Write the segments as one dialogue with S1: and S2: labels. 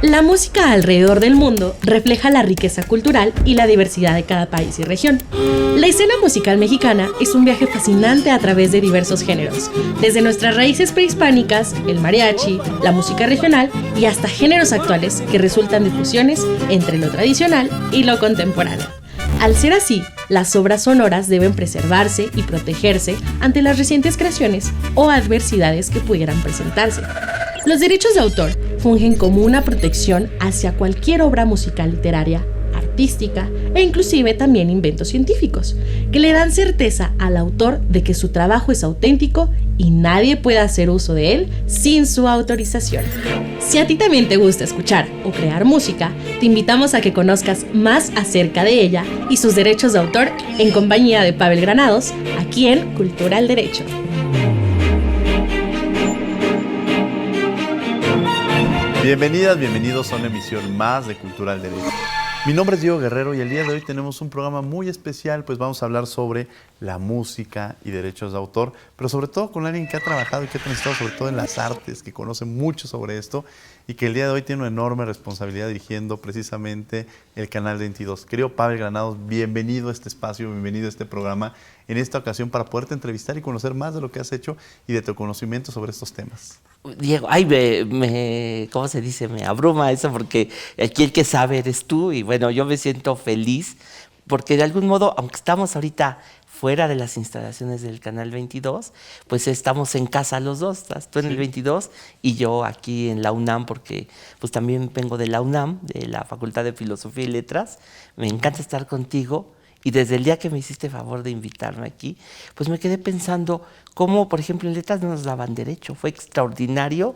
S1: La música alrededor del mundo refleja la riqueza cultural y la diversidad de cada país y región. La escena musical mexicana es un viaje fascinante a través de diversos géneros, desde nuestras raíces prehispánicas, el mariachi, la música regional y hasta géneros actuales que resultan de fusiones entre lo tradicional y lo contemporáneo. Al ser así, las obras sonoras deben preservarse y protegerse ante las recientes creaciones o adversidades que pudieran presentarse. Los derechos de autor fungen como una protección hacia cualquier obra musical literaria, artística e inclusive también inventos científicos, que le dan certeza al autor de que su trabajo es auténtico y nadie puede hacer uso de él sin su autorización. Si a ti también te gusta escuchar o crear música, te invitamos a que conozcas más acerca de ella y sus derechos de autor en compañía de Pavel Granados, aquí en Cultura al Derecho.
S2: Bienvenidas, bienvenidos a una emisión más de Cultura al Derecho. Mi nombre es Diego Guerrero y el día de hoy tenemos un programa muy especial, pues vamos a hablar sobre la música y derechos de autor, pero sobre todo con alguien que ha trabajado y que ha transitado sobre todo en las artes, que conoce mucho sobre esto y que el día de hoy tiene una enorme responsabilidad dirigiendo precisamente el Canal 22. Querido Pavel Granados, bienvenido a este espacio, bienvenido a este programa en esta ocasión para poderte entrevistar y conocer más de lo que has hecho y de tu conocimiento sobre estos temas.
S3: Diego, ¿cómo se dice? Me abruma eso porque aquí el que sabe eres tú y bueno, yo me siento feliz porque de algún modo, aunque estamos ahorita fuera de las instalaciones del Canal 22, pues estamos en casa los dos, estás tú en el 22 y yo aquí en la UNAM porque pues también vengo de la UNAM, de la Facultad de Filosofía y Letras, me encanta estar contigo. Y desde el día que me hiciste favor de invitarme aquí, pues me quedé pensando cómo, por ejemplo, en letras no nos daban derecho. Fue extraordinario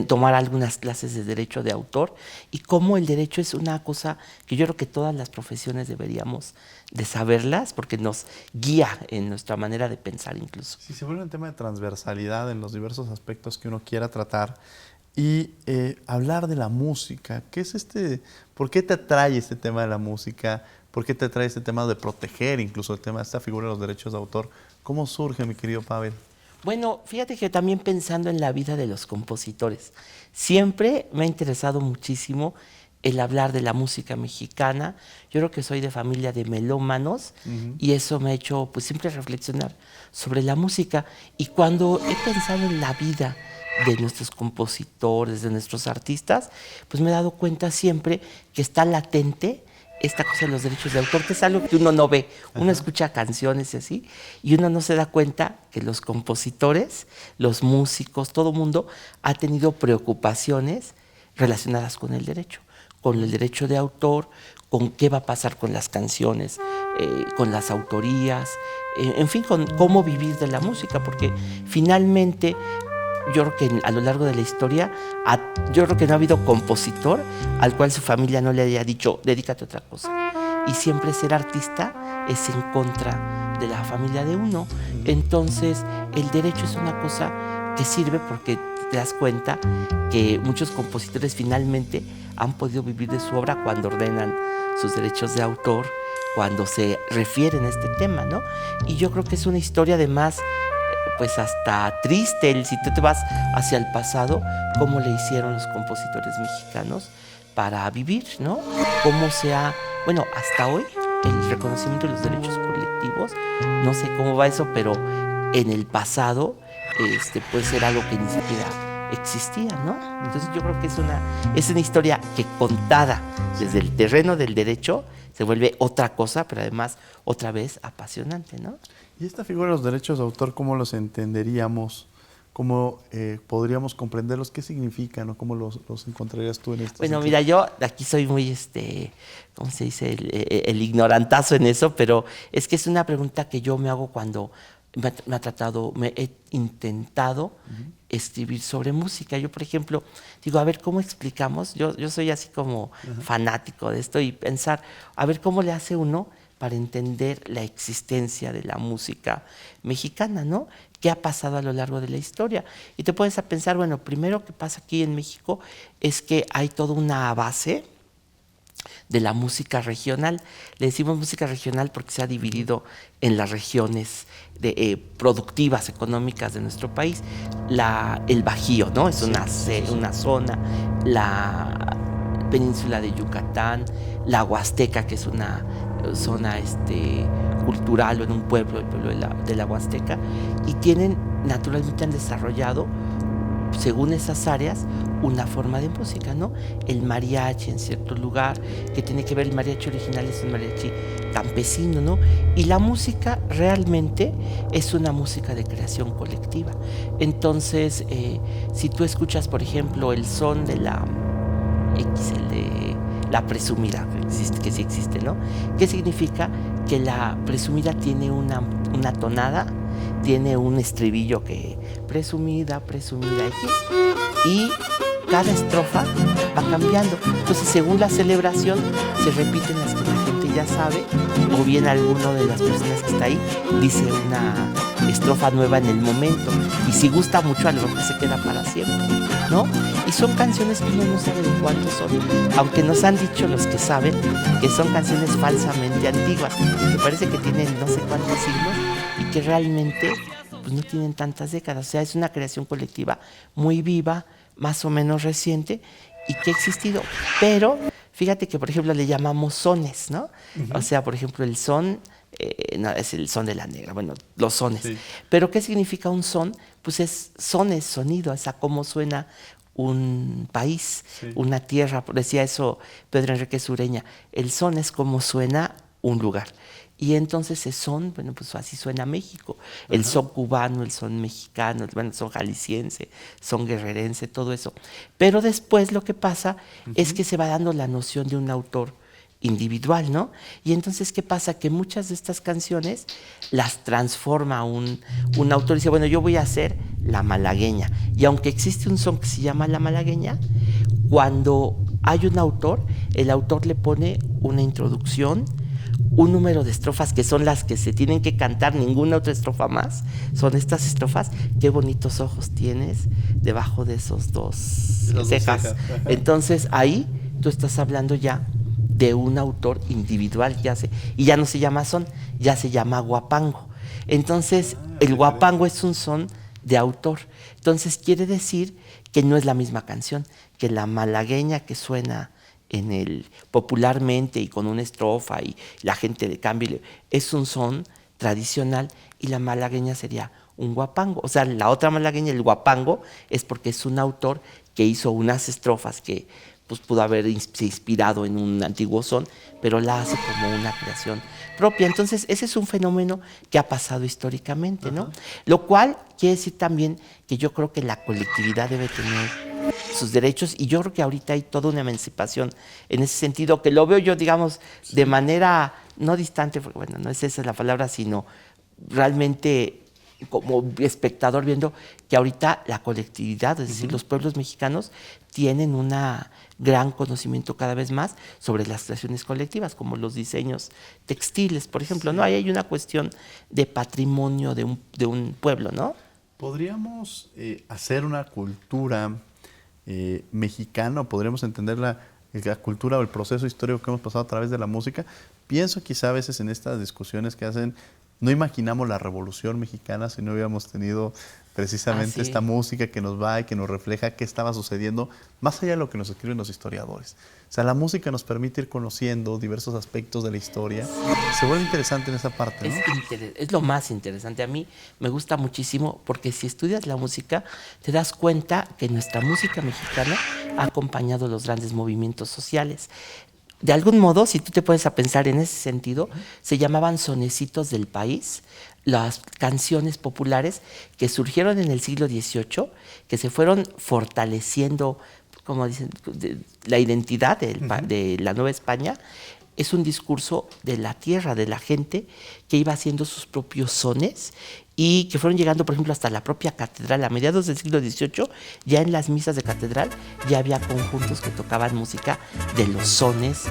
S3: tomar algunas clases de derecho de autor y cómo el derecho es una cosa que yo creo que todas las profesiones deberíamos de saberlas porque nos guía en nuestra manera de pensar incluso.
S2: Sí, se vuelve un tema de transversalidad en los diversos aspectos que uno quiera tratar. Y hablar de la música, ¿por qué te atrae este tema de la música? ¿Por qué te atrae este tema de proteger incluso el tema de esta figura de los derechos de autor? ¿Cómo surge, mi querido Pavel?
S3: Bueno, fíjate que también pensando en la vida de los compositores, siempre me ha interesado muchísimo el hablar de la música mexicana. Yo creo que soy de familia de melómanos y eso me ha hecho pues siempre reflexionar sobre la música. Y cuando he pensado en la vida de nuestros compositores, de nuestros artistas, pues me he dado cuenta siempre que está latente esta cosa de los derechos de autor, que es algo que uno no ve. Uno escucha canciones y así, y uno no se da cuenta que los compositores, los músicos, todo mundo ha tenido preocupaciones relacionadas con el derecho de autor, con qué va a pasar con las canciones, con las autorías, en fin, con cómo vivir de la música, porque finalmente yo creo que a lo largo de la historia, yo creo que no ha habido compositor al cual su familia no le haya dicho, dedícate a otra cosa. Y siempre ser artista es en contra de la familia de uno. Entonces, el derecho es una cosa que sirve porque te das cuenta que muchos compositores finalmente han podido vivir de su obra cuando ordenan sus derechos de autor, cuando se refieren a este tema, ¿no? Y yo creo que es una historia además pues hasta triste, si tú te vas hacia el pasado, cómo le hicieron los compositores mexicanos para vivir, ¿no? Cómo bueno, hasta hoy, el reconocimiento de los derechos colectivos, no sé cómo va eso, pero en el pasado puede ser algo que ni siquiera existía, ¿no? Entonces yo creo que es una historia que contada desde el terreno del derecho se vuelve otra cosa, pero además otra vez apasionante, ¿no?
S2: ¿Y esta figura de los derechos de autor, cómo los entenderíamos? ¿Cómo podríamos comprenderlos? ¿Qué significan o cómo los encontrarías tú en esto?
S3: Bueno, mira, yo aquí soy muy, ¿cómo se dice? El ignorantazo en eso, pero es que es una pregunta que yo me hago cuando me he intentado escribir sobre música. Yo, por ejemplo, digo, a ver, ¿cómo explicamos? Yo soy así como fanático de esto y pensar, a ver, ¿cómo le hace uno para entender la existencia de la música mexicana, ¿no? ¿Qué ha pasado a lo largo de la historia? Y te pones a pensar, bueno, primero que pasa aquí en México es que hay toda una base de la música regional. Le decimos música regional porque se ha dividido en las regiones productivas, económicas de nuestro país. El Bajío, ¿no? Es una zona. península de Yucatán, la Huasteca, que es una zona cultural, o en un pueblo, el pueblo de la Huasteca, y naturalmente han desarrollado, según esas áreas, una forma de música, ¿no? El mariachi en cierto lugar, que tiene que ver, el mariachi original es un mariachi campesino, ¿no? Y la música realmente es una música de creación colectiva. Entonces, si tú escuchas, por ejemplo, el son de la presumida, que sí existe, ¿no? ¿Qué significa? Que la presumida tiene una tonada, tiene un estribillo que presumida X, y cada estrofa va cambiando. Entonces, según la celebración, se repiten las que la gente ya sabe, o bien alguno de las personas que está ahí dice una estrofa nueva en el momento, y si gusta mucho, a lo mejor se queda para siempre, ¿no? Y son canciones que uno no sabe de cuántos son, aunque nos han dicho los que saben que son canciones falsamente antiguas, que parece que tienen no sé cuántos siglos y que realmente pues no tienen tantas décadas. O sea, es una creación colectiva muy viva, más o menos reciente, y que ha existido. Pero fíjate que, por ejemplo, le llamamos sones, ¿no? O sea, por ejemplo, el son, no, es el son de la negra, bueno, los sones. Sí. Pero ¿qué significa un son? Pues son es sonido, es a cómo suena un país, sí, una tierra. Decía eso Pedro Enríquez Ureña, el son es como suena un lugar. Y entonces el son, bueno, pues así suena México. El son cubano, el son mexicano, bueno, el son jalisciense, son guerrerense, todo eso. Pero después lo que pasa es que se va dando la noción de un autor individual, ¿no? Y entonces, ¿qué pasa? Que muchas de estas canciones las transforma un autor y dice, bueno, yo voy a hacer la malagueña. Y aunque existe un son que se llama la malagueña, cuando hay un autor, el autor le pone una introducción, un número de estrofas que son las que se tienen que cantar, ninguna otra estrofa más. Son estas estrofas. Qué bonitos ojos tienes debajo de esos dos cejas. Entonces ahí tú estás hablando ya de un autor individual, y ya no se llama son, ya se llama guapango. Entonces el guapango es un son de autor. Entonces quiere decir que no es la misma canción, que la malagueña que suena popularmente y con una estrofa y la gente le cambia, es un son tradicional, y la malagueña sería un guapango. O sea, la otra malagueña, el guapango, es porque es un autor que hizo unas estrofas que pues pudo haberse inspirado en un antiguo son, pero la hace como una creación propia. Entonces, ese es un fenómeno que ha pasado históricamente, ¿no? Lo cual quiere decir también que yo creo que la colectividad debe tener sus derechos, y yo creo que ahorita hay toda una emancipación en ese sentido, que lo veo yo, digamos, de manera no distante, porque bueno, no es esa la palabra, sino realmente como espectador, viendo que ahorita la colectividad, es decir, los pueblos mexicanos tienen un gran conocimiento cada vez más sobre las creaciones colectivas, como los diseños textiles, por ejemplo, ¿no? Ahí hay una cuestión de patrimonio de un pueblo, ¿no?
S2: ¿Podríamos hacer una cultura mexicana, o podríamos entender la cultura o el proceso histórico que hemos pasado a través de la música? Pienso quizá a veces en estas discusiones que hacen, no imaginamos la Revolución Mexicana si no hubiéramos tenido precisamente esta música que nos va y que nos refleja qué estaba sucediendo, más allá de lo que nos escriben los historiadores. O sea, la música nos permite ir conociendo diversos aspectos de la historia. Se vuelve interesante en esa parte, ¿no?
S3: Es lo más interesante. A mí me gusta muchísimo, porque si estudias la música, te das cuenta que nuestra música mexicana ha acompañado los grandes movimientos sociales. De algún modo, si tú te pones a pensar en ese sentido, se llamaban sonecitos del país, las canciones populares que surgieron en el siglo XVIII, que se fueron fortaleciendo, como dicen, la identidad de la Nueva España. Es un discurso de la tierra, de la gente, que iba haciendo sus propios sones y que fueron llegando, por ejemplo, hasta la propia catedral. A mediados del siglo XVIII, ya en las misas de catedral, ya había conjuntos que tocaban música de los sones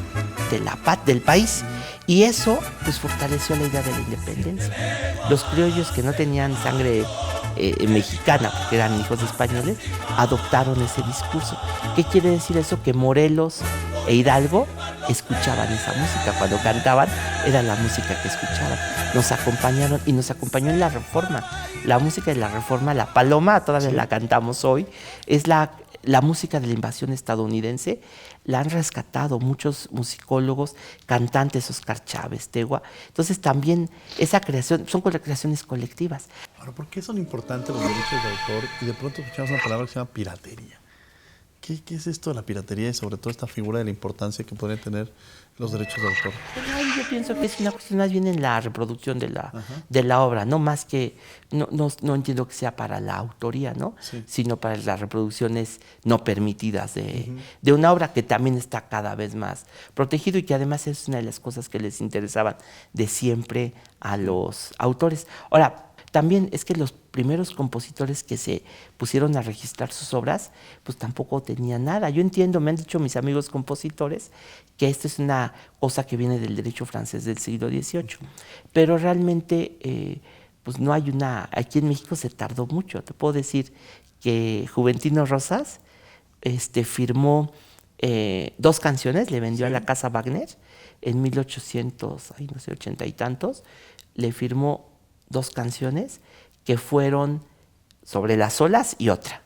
S3: del país. Y eso, pues, fortaleció la idea de la independencia. Los criollos, que no tenían sangre mexicana, porque eran hijos de españoles, adoptaron ese discurso. ¿Qué quiere decir eso? Que Morelos e Hidalgo escuchaban esa música. Cuando cantaban, era la música que escuchaban. Nos acompañaron, y nos acompañó en la Reforma. La música de la Reforma, La Paloma, todavía la cantamos hoy, es la la música de la invasión estadounidense la han rescatado muchos musicólogos, cantantes, Oscar Chávez, Tegua. Entonces también esa creación, son creaciones colectivas.
S2: Ahora, ¿por qué son importantes los derechos de autor? Y de pronto escuchamos una palabra que se llama piratería. ¿Qué es esto de la piratería y sobre todo esta figura de la importancia que pueden tener los derechos de autor?
S3: Yo pienso que es una cuestión más bien en la reproducción de la obra, no más que, no entiendo que sea para la autoría, ¿no?
S2: Sí.
S3: Sino para las reproducciones no permitidas de una obra que también está cada vez más protegido y que además es una de las cosas que les interesaban de siempre a los autores. Ahora, también es que los primeros compositores que se pusieron a registrar sus obras, pues tampoco tenían nada. Yo entiendo, me han dicho mis amigos compositores, que esto es una cosa que viene del derecho francés del siglo XVIII. Pero realmente, pues no hay una... Aquí en México se tardó mucho. Te puedo decir que Juventino Rosas firmó 2 canciones, le vendió a la Casa Wagner en 1880 y tantos, le firmó 2 canciones que fueron Sobre las olas y otra.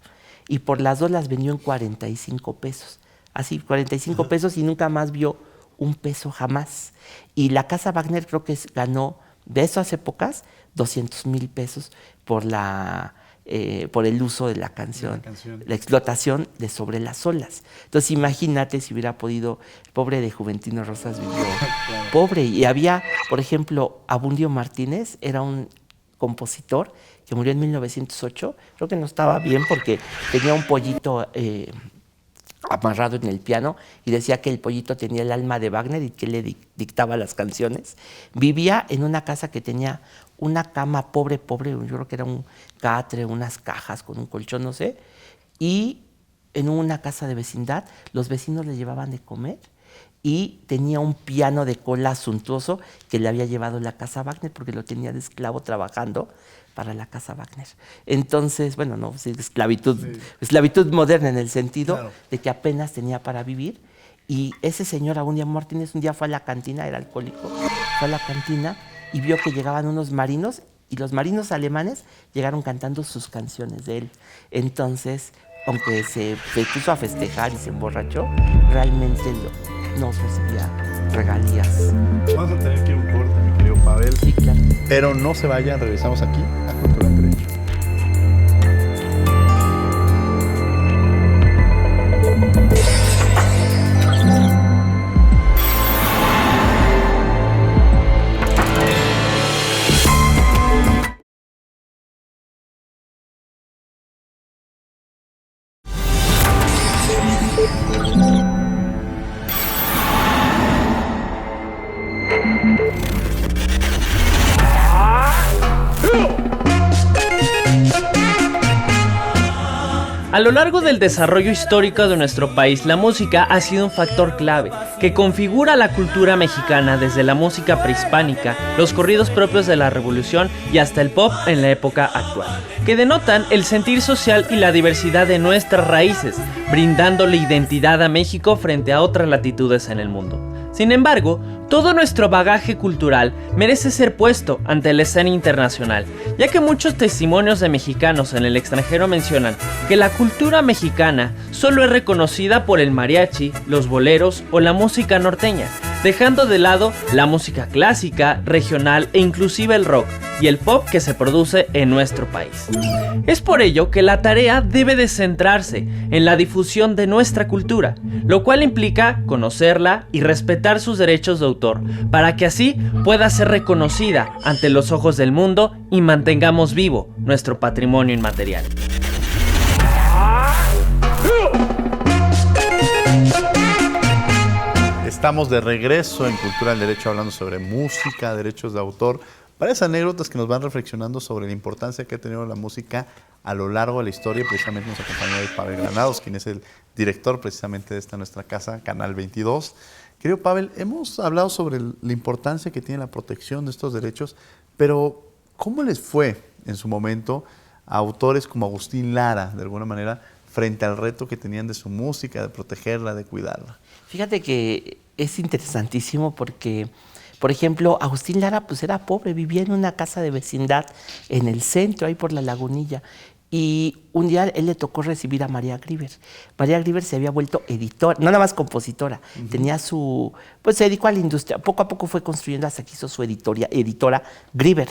S3: Y por las 2 las vendió en 45 pesos. Así, 45 pesos y nunca más vio un peso jamás. Y la Casa Wagner creo que ganó de esas épocas 200,000 pesos por el uso de la canción, la explotación de Sobre las olas. Entonces imagínate si hubiera podido, pobre de Juventino Rosas vivió claro. Pobre. Y había, por ejemplo, Abundio Martínez, era un compositor que murió en 1908, creo que no estaba bien porque tenía un pollito amarrado en el piano y decía que el pollito tenía el alma de Wagner y que le dictaba las canciones. Vivía en una casa que tenía una cama pobre, yo creo que era un catre, unas cajas con un colchón, no sé, y en una casa de vecindad los vecinos le llevaban de comer y tenía un piano de cola suntuoso que le había llevado la Casa Wagner porque lo tenía de esclavo trabajando para la Casa Wagner. Entonces, bueno, no, sí, esclavitud moderna en el sentido claro. de que apenas tenía para vivir. Y ese señor Abundio Martínez un día fue a la cantina, era alcohólico, fue a la cantina y vio que llegaban unos marinos y los marinos alemanes llegaron cantando sus canciones de él. Entonces, aunque se puso a festejar y se emborrachó, realmente no recibía regalías.
S2: Vamos a tener que ir a un corte, mi querido Pavel.
S3: Sí, claro.
S2: Pero no se vayan, regresamos aquí a Cultura en Derecho.
S4: A lo largo del desarrollo histórico de nuestro país, la música ha sido un factor clave que configura la cultura mexicana desde la música prehispánica, los corridos propios de la Revolución y hasta el pop en la época actual, que denotan el sentir social y la diversidad de nuestras raíces, brindándole identidad a México frente a otras latitudes en el mundo. Sin embargo, todo nuestro bagaje cultural merece ser puesto ante la escena internacional, ya que muchos testimonios de mexicanos en el extranjero mencionan que la cultura mexicana solo es reconocida por el mariachi, los boleros o la música norteña, dejando de lado la música clásica, regional e inclusive el rock y el pop que se produce en nuestro país. Es por ello que la tarea debe de centrarse en la difusión de nuestra cultura, lo cual implica conocerla y respetar sus derechos de autor, para que así pueda ser reconocida ante los ojos del mundo y mantengamos vivo nuestro patrimonio inmaterial.
S2: Estamos de regreso en Cultura del Derecho hablando sobre música, derechos de autor, varias anécdotas que nos van reflexionando sobre la importancia que ha tenido la música a lo largo de la historia. Precisamente nos acompaña hoy Pavel Granados, quien es el director precisamente de esta nuestra casa, Canal 22. Querido Pavel, hemos hablado sobre la importancia que tiene la protección de estos derechos, pero ¿cómo les fue en su momento a autores como Agustín Lara, de alguna manera, frente al reto que tenían de su música, de protegerla, de cuidarla?
S3: Fíjate que es interesantísimo porque, por ejemplo, Agustín Lara pues era pobre, vivía en una casa de vecindad en el centro, ahí por la Lagunilla, Y un día él le tocó recibir a María Grieber. María Grieber se había vuelto editora, no nada más compositora, tenía pues se dedicó a la industria, poco a poco fue construyendo hasta que hizo su editora Grieber.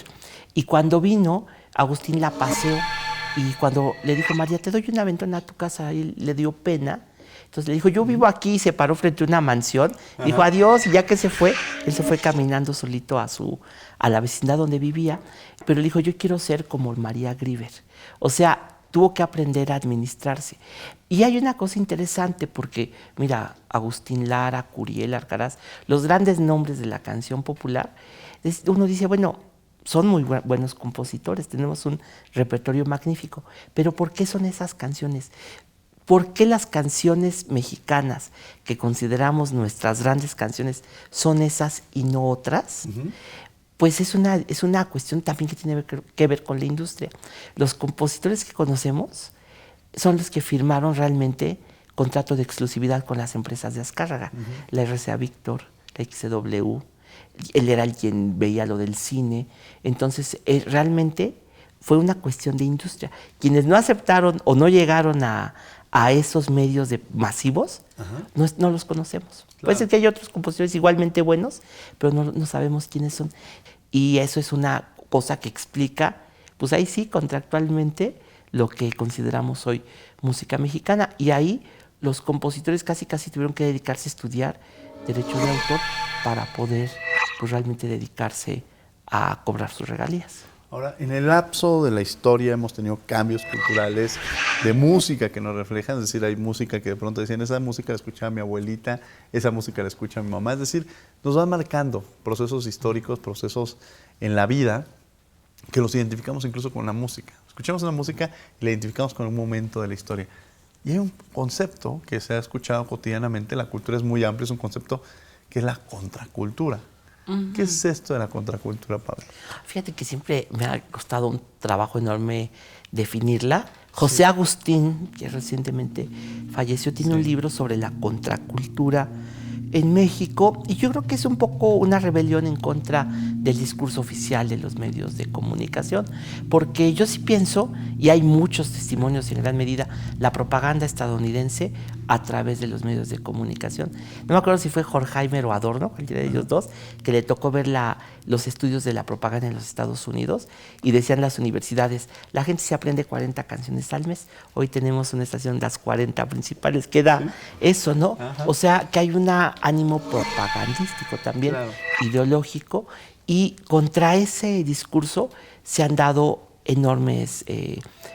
S3: Y cuando vino, Agustín la paseó y cuando le dijo, María, te doy un aventón a tu casa, y le dio pena. Entonces le dijo, yo vivo aquí, y se paró frente a una mansión, dijo adiós, y ya que se fue, él se fue caminando solito a la vecindad donde vivía, pero le dijo, yo quiero ser como María Grieber. O sea, tuvo que aprender a administrarse. Y hay una cosa interesante porque, mira, Agustín Lara, Curiel, Arcaraz, los grandes nombres de la canción popular, uno dice, bueno, son muy buenos compositores, tenemos un repertorio magnífico, pero ¿por qué son esas canciones? ¿Por qué las canciones mexicanas que consideramos nuestras grandes canciones son esas y no otras? Pues es una cuestión también que tiene que ver con la industria. Los compositores que conocemos son los que firmaron realmente contrato de exclusividad con las empresas de Azcárraga, la RCA Víctor, la XW. Él era quien veía lo del cine. Entonces, realmente fue una cuestión de industria. Quienes no aceptaron o no llegaron a esos medios masivos, no los conocemos. Claro. Puede ser que hay otros compositores igualmente buenos, pero no sabemos quiénes son. Y eso es una cosa que explica, pues ahí sí, contractualmente, lo que consideramos hoy música mexicana. Y ahí los compositores casi tuvieron que dedicarse a estudiar derecho de autor para poder pues, realmente dedicarse a cobrar sus regalías.
S2: Ahora, en el lapso de la historia hemos tenido cambios culturales de música que nos reflejan, es decir, hay música que de pronto decían, esa música la escuchaba mi abuelita, esa música la escucha mi mamá, es decir, nos van marcando procesos históricos, procesos en la vida que los identificamos incluso con la música. Escuchamos una música y la identificamos con un momento de la historia. Y hay un concepto que se ha escuchado cotidianamente, la cultura es muy amplia, es un concepto que es la contracultura. ¿Qué es esto de la contracultura, Pablo?
S3: Fíjate que siempre me ha costado un trabajo enorme definirla. José Agustín, que recientemente falleció, tiene un libro sobre la contracultura en México y yo creo que es un poco una rebelión en contra del discurso oficial de los medios de comunicación, porque yo sí pienso, y hay muchos testimonios en gran medida, la propaganda estadounidense a través de los medios de comunicación. No me acuerdo si fue Horkheimer o Adorno, cualquiera de ellos dos, que le tocó ver los estudios de la propaganda en los Estados Unidos y decían las universidades, la gente se aprende 40 canciones al mes, hoy tenemos una estación, las 40 principales, que da eso, ¿no? Ajá. O sea, que hay un ánimo propagandístico también, claro, ideológico, y contra ese discurso se han dado enormes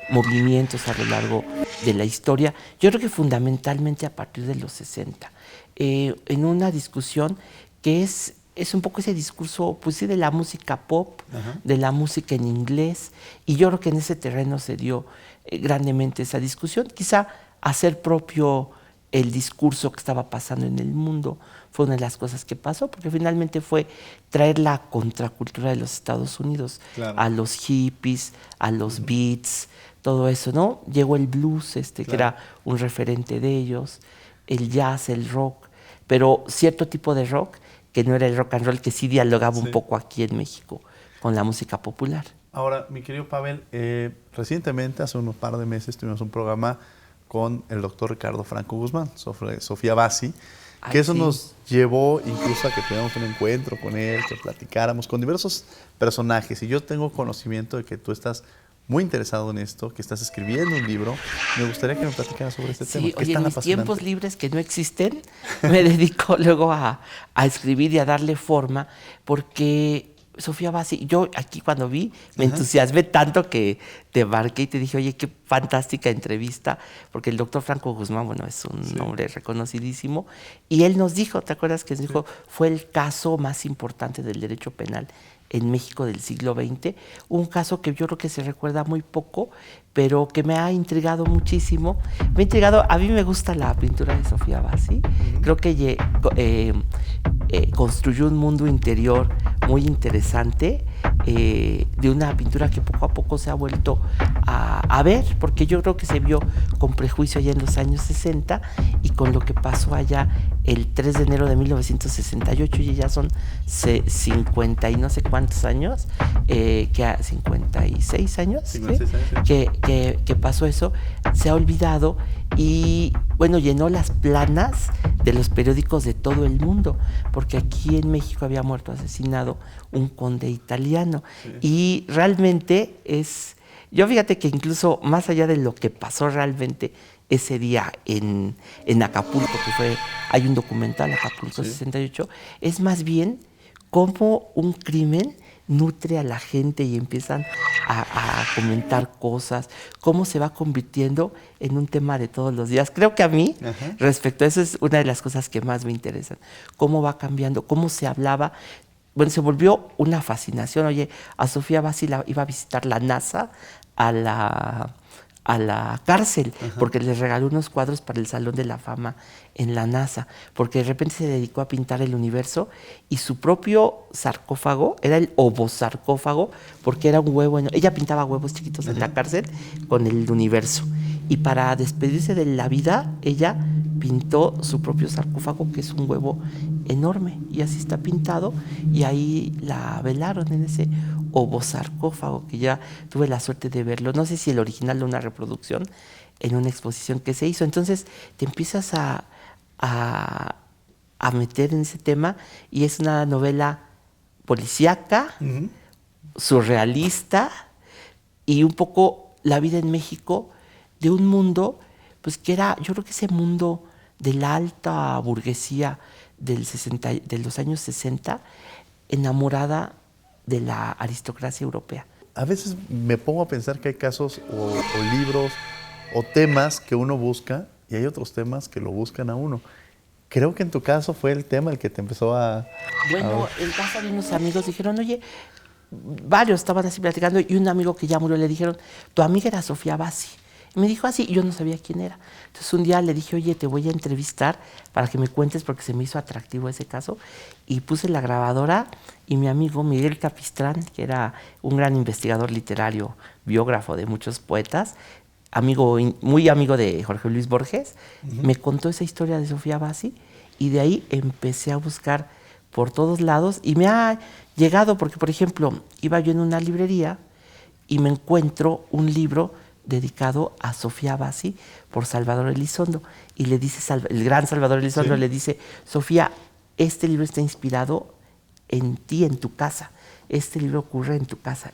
S3: movimientos a lo largo de la historia. Yo creo que fundamentalmente a partir de los 60, en una discusión que es un poco ese discurso, pues sí, de la música pop, de la música en inglés, y yo creo que en ese terreno se dio grandemente esa discusión, quizá hacer propio el discurso que estaba pasando en el mundo fue una de las cosas que pasó, porque finalmente fue traer la contracultura de los Estados Unidos, claro, a los hippies, a los beats, todo eso, ¿no? Llegó el blues, claro, que era un referente de ellos, el jazz, el rock, pero cierto tipo de rock que no era el rock and roll, que sí dialogaba un poco aquí en México con la música popular.
S2: Ahora, mi querido Pavel, recientemente, hace unos par de meses, tuvimos un programa con el doctor Ricardo Franco Guzmán, sobre Sofía Bassi, que eso nos llevó incluso a que tuviéramos un encuentro con él, que platicáramos con diversos personajes. Y yo tengo conocimiento de que tú estás muy interesado en esto, que estás escribiendo un libro. Me gustaría que me platicaras sobre este tema.
S3: Oye, en mis tiempos libres que no existen, me dedico luego a escribir y a darle forma, porque Sofía Bassi, yo aquí cuando vi, me entusiasmé tanto que te marqué y te dije, oye, qué fantástica entrevista, porque el doctor Franco Guzmán, bueno, es un hombre reconocidísimo, y él nos dijo, ¿te acuerdas que nos dijo? Fue el caso más importante del derecho penal en México del siglo XX, un caso que yo creo que se recuerda muy poco, pero que me ha intrigado muchísimo. Me ha intrigado, a mí me gusta la pintura de Sofía Bassi, creo que construyó un mundo interior muy interesante de una pintura que poco a poco se ha vuelto a ver, porque yo creo que se vio con prejuicio allá en los años 60 y con lo que pasó allá el 3 de enero de 1968, y ya son 50 y no sé cuántos años, 56 años,
S2: 56 años,
S3: ¿sí? que pasó eso, se ha olvidado y bueno, llenó las planas de los periódicos de todo el mundo, porque aquí en México había muerto asesinado un conde italiano. Sí. Y realmente yo fíjate que incluso más allá de lo que pasó realmente ese día en Acapulco, hay un documental, Acapulco 68, es más bien cómo un crimen nutre a la gente y empiezan a comentar cosas, cómo se va convirtiendo en un tema de todos los días. Creo que a mí, respecto a eso, es una de las cosas que más me interesan, cómo va cambiando, cómo se hablaba. Bueno, se volvió una fascinación. Oye, a Sofía Bassi iba a visitar la NASA a la cárcel, porque le regaló unos cuadros para el Salón de la Fama en la NASA, porque de repente se dedicó a pintar el universo y su propio sarcófago era el ovosarcófago, porque era un huevo. Ella pintaba huevos chiquitos en la cárcel con el universo. Y para despedirse de la vida, ella pintó su propio sarcófago, que es un huevo enorme, y así está pintado, y ahí la velaron en ese ovosarcófago, que ya tuve la suerte de verlo, no sé si el original o una reproducción, en una exposición que se hizo. Entonces te empiezas a meter en ese tema, y es una novela policíaca, surrealista, y un poco la vida en México de un mundo, pues que era, yo creo que ese mundo de la alta burguesía de los años 60, enamorada de la aristocracia europea.
S2: A veces me pongo a pensar que hay casos o libros o temas que uno busca y hay otros temas que lo buscan a uno. Creo que en tu caso fue el tema el que te empezó a...
S3: Bueno, en casa de unos amigos dijeron, oye, varios estaban así platicando, y un amigo que ya murió le dijeron, tu amiga era Sofía Bassi. Y me dijo así, yo no sabía quién era. Entonces un día le dije, oye, te voy a entrevistar para que me cuentes, porque se me hizo atractivo ese caso. Y puse la grabadora, y mi amigo Miguel Capistrán, que era un gran investigador literario, biógrafo de muchos poetas, muy amigo de Jorge Luis Borges, me contó esa historia de Sofía Bassi, y de ahí empecé a buscar por todos lados, y me ha llegado, porque por ejemplo, iba yo en una librería y me encuentro un libro dedicado a Sofía Bassi por Salvador Elizondo, y le dice, el gran Salvador Elizondo, le dice, Sofía, este libro está inspirado en ti, en tu casa, este libro ocurre en tu casa,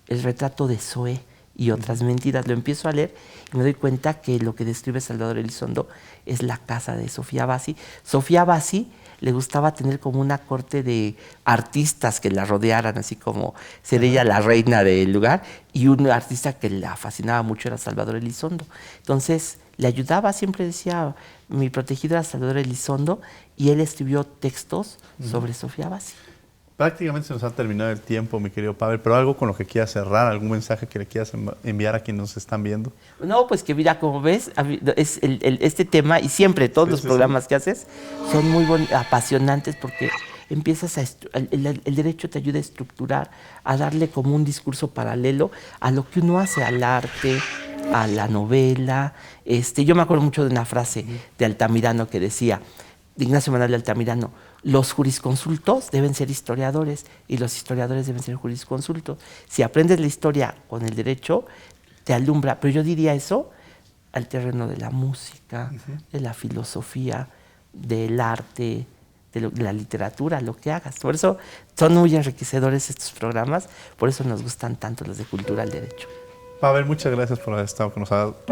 S3: el retrato de Zoé y otras mentiras. Lo empiezo a leer y me doy cuenta que lo que describe Salvador Elizondo es la casa de Sofía Bassi. Sofía Bassi le gustaba tener como una corte de artistas que la rodearan, así como ser ella la reina del lugar, y un artista que la fascinaba mucho era Salvador Elizondo. Entonces le ayudaba, siempre decía, mi protegido era Salvador Elizondo, y él escribió textos sobre Sofía Bassi.
S2: Prácticamente se nos ha terminado el tiempo, mi querido Pavel, pero algo con lo que quieras cerrar, algún mensaje que le quieras enviar a quienes nos están viendo.
S3: No, pues que mira, como ves, es este tema, y siempre todos los programas que haces son muy apasionantes, porque empiezas el derecho te ayuda a estructurar, a darle como un discurso paralelo a lo que uno hace, al arte, a la novela. Yo me acuerdo mucho de una frase de Altamirano que decía, de Ignacio Manuel de Altamirano, los jurisconsultos deben ser historiadores y los historiadores deben ser jurisconsultos. Si aprendes la historia con el derecho, te alumbra. Pero yo diría eso al terreno de la música, de la filosofía, del arte, de la literatura, lo que hagas. Por eso son muy enriquecedores estos programas, por eso nos gustan tanto los de Cultura al Derecho.
S2: Pavel, muchas gracias por haber estado con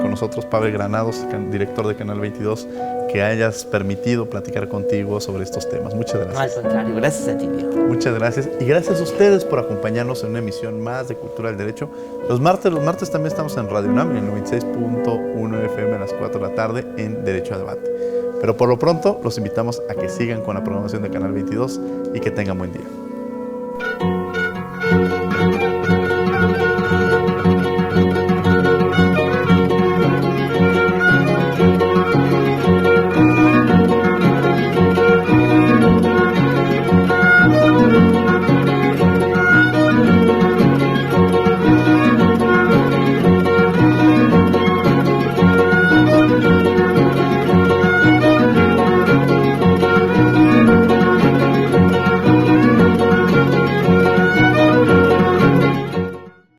S2: nosotros. Pavel Granados, director de Canal 22, que hayas permitido platicar contigo sobre estos temas. Muchas gracias.
S3: No, al contrario, gracias a ti, viejo.
S2: Muchas gracias. Y gracias a ustedes por acompañarnos en una emisión más de Cultura del Derecho. Los martes también estamos en Radio UNAM, en 96.1 FM a las 4 de la tarde en Derecho a Debate. Pero por lo pronto, los invitamos a que sigan con la programación de Canal 22 y que tengan buen día.